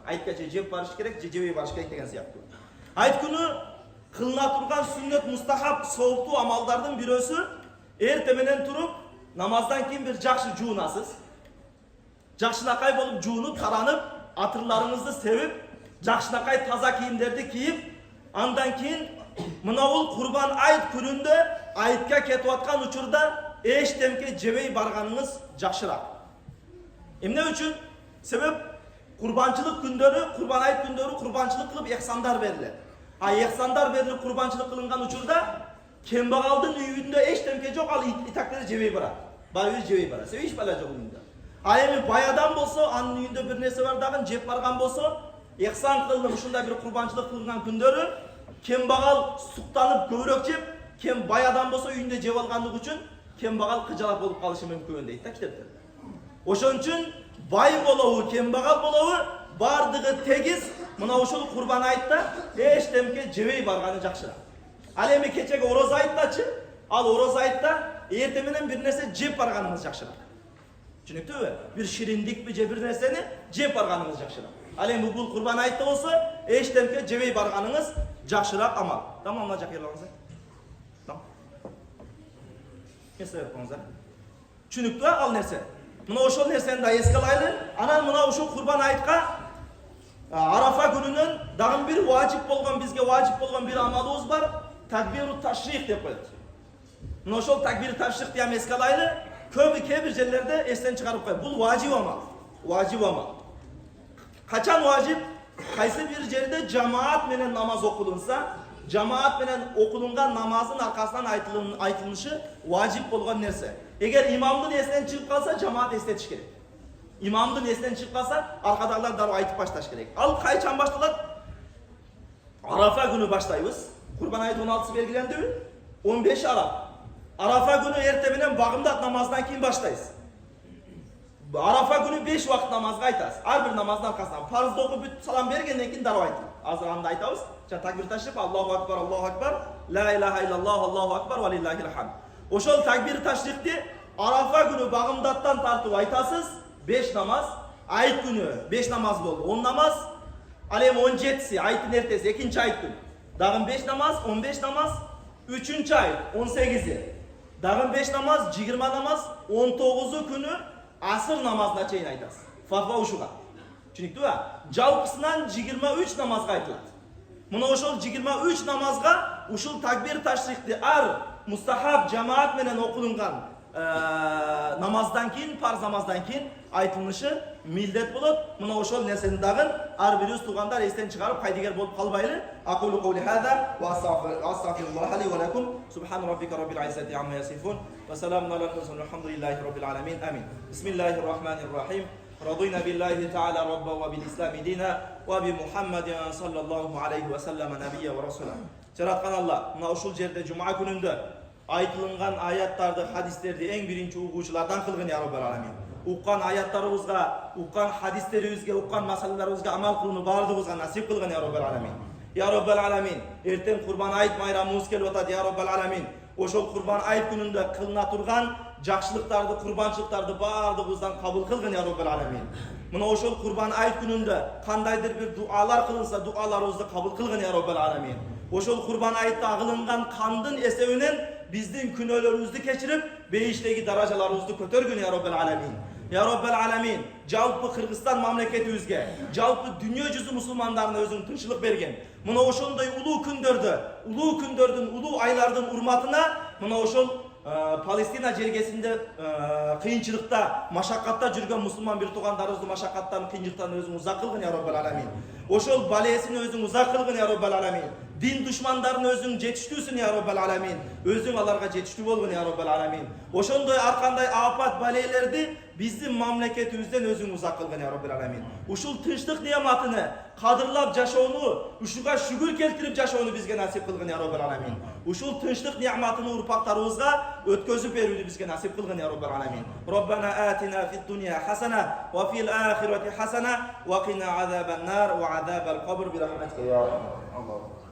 Aytkacha jep barış керек, жебей барыш керек деген сияқты. Айт күні кылына турган сүннет мустахаб сооптуу амалдардын бирөөсү эрте менен туруп намаздан кийин бир жакшы жуунасыз. Жакшынакай болуп жуунуп, таранып, атырларыңызды себип, жакшынакай таза кийимдерди кийип, андан кийин мына бул Курбан айт күнүндө айтка кетип аткан учурда эчтемке жебей барганыңыз жакшыраак. Эмне үчүн? Себеп курбанчылык күндөрү, Курбан айт күндөрү курбанчылык кылып эхсандар берилет. Эхсандар берилип курбанчылык кылынган учурда кембагалдын үйүндө эчтемке жок, ал итактарды жебей барат. Баары жебей барат. Себеп эч бала жок үйүндө. Эми бай адам болсо, анын үйүндө бир нерсе бар дагы жеп барган болсо, эхсан кылынып ушундай бир курбанчылык кылынган күндөрү кембагал суктанып көбүрөөк жеп, кем бай адам болсо үйүндө жеп алгандык үчүн кембагал кыжалак болуп калышы мүмкүн дейт да китептерде. Ошон үчүн бай болобу, кембагал болобу, бардыгы тегиз мына ушул Курбан айтта эчтемке жебей барганы жакшыраак. Ал эми кечеги орозо айттачы, ал орозо айтта эрте менен бир нерсе жеп барганыңыз жакшыраак. Түшүнүктүүбү? Бир шириндикпи же бир нерсени жеп барганыңыз жакшыраак. Ал эми бул Курбан айтта болсо эчтемке жебей барганыңыз жакшыраак амал. Тамам, мына жака элеңиздер. Тамам. Эсеп коңуздар. Түшүнүктүү ал нерсе. Мына ошол нерсени да эске алайлы. Анан мына ушул Курбан айтка Арафа күнүнөн дагы бир важип болгон, бизге важип болгон бир амалыбыз бар. Такбиру ташрих деп коет. Мына ошол такбир ташрихти ham эске алайлы. Көбү кээ бир жерлерде эстен чыгарып коет. Бул важип амал. Важип амал. Качан важип? Кайсы бир жерде жамаат менен намаз окулунса, жамаат менен окулунган намаздын аркасынан айтылышы важип болгон нерсе. Эгер имамдын эсинен чыгып калса, жамаат эстетиш керек. Имамдын эсинен чыгып калса, аркадагылар дароо айтып башташ керек. Ал кайчан башталат? Арафа күнү баштайбыз. Курбан айт 16-сы белгилендиби? 15 Арафа күнү эрте менен багымдат намаздан кийин баштайбыз. Арафа күнү 5 вакыт намазга айтасыз. Ар бир намаздын аркасынан фарзды окуп бүтүп салам бергенден кийин дароо айтып. Азыр анда айтабыз. Жана такбир ташрих Аллаху акбар, ла илаха иллаллах, Аллаху акбар ва лиллахил хамд. Ошол такбир ташрихти Арафа күнү багымдаттан тартып айтасыз. 5 намаз, айт күнү 5 намаз болду. 10 намаз, ал эми 17-си айттын эртеси, экинчи айт күнү. Дагы 5 намаз, 15 намаз, 3-чү айт 18-и. Дагы 5 намаз, 20 намаз, 19-у күнү асыр намазына чейин айтасыз. Фатва ушуга. Түшүнүктүүбү? Жалпысынан 23 намазга айтылат. Мына ошол 23 намазга ушул такбир ташрихти ар мустахаб жамаат менен окулунган намаздан кийин, парз намаздан кийин айтылышы милдет болот. Мына ошол нерсени дагы ар бирибиз туугандар эстен чыгарып кайдыгер болуп калбайлы. Aqulu qawli hada wa astaghfirullah li wa lakum. Subhan rabbika rabbil izzati amma yasifun wa salamun ala al-mursalin walhamdulillahi rabbil alamin. Amin. Bismillahirrahmanirrahim. رضينا بالله تعالى ربا وبالإسلام دينا وبمحمد صلى الله عليه وسلم نبيا ورسولا. Жараткан Алла, мына ушул жерде жума күнүндө айтылган аяттарды, хадистерди эң биринчи угуучулардан кылгын я Раббал аламин. Уккан аяттарыбызга, уккан хадистерибизге, уккан маселелерибизге амал кылууну баардыгыбызга насип кылгын я Раббал аламин. Я Раббал аламин. Эртең Курбан айт майрамыбыз келип атат я Раббал аламин. Ошол Курбан айт күнүндө кылына турган жакшылыктарды, курбанчылыктарды баардыгыбыздан кабыл кылгын я Раббал аламин. Мына ошол Курбан айт күнүндө кандайдыр бир дуалар кылынса, дуаларыбызды кабыл кылгын я Раббал аламин. Ошол Курбан айтта агылынган кандын эсебинен биздин күнөөлөрүбүздү кечирип, бейиштеги даражаларыбызды көтөргүн я Раббал аламин. Ya Rabbel Alamin, жалпы Кыргызстан мамлекетибизге, жалпы дүйнө жүзү мусулмандарына өзүң тынчылык берген. Мына ошондой улуу күндөрдүн, улуу айлардын урматына мына ошол Палестина жергесинде кыйынчылыкта, машакатта жүргөн мусулман бир туугандарыбызды машакаттан, кыйынчылыктан өзүң узак кылгын я Rabbel Alamin. Ошол балесин өзүң узак кылгын я Rabbel Alamin. Din düşmanlarını özün жетиштүүсүн ya Rabbel Alamin. Özün alarga жетиштүү болгун ya Rabbel Alamin. Ошондой аркандай апат балелерди биздин мамлекетибизден өзүң узак кылгын ya Rabbel Alamin. Ушул тынчтык неаматыны кадырлап жашоону, ушуга шүгүр келтирип жашоону бизге насип кылгын ya Rabbel Alamin. Ушул тынчтык неаматыны урпактарыбызга өткөзүп берүүнү бизге насип кылгын ya Rabbel Alamin. Rabbana atina fid dunya hasana wa fil akhirati hasana wa qina azaban nar wa azabal qabr bi rahmatika ya Allah.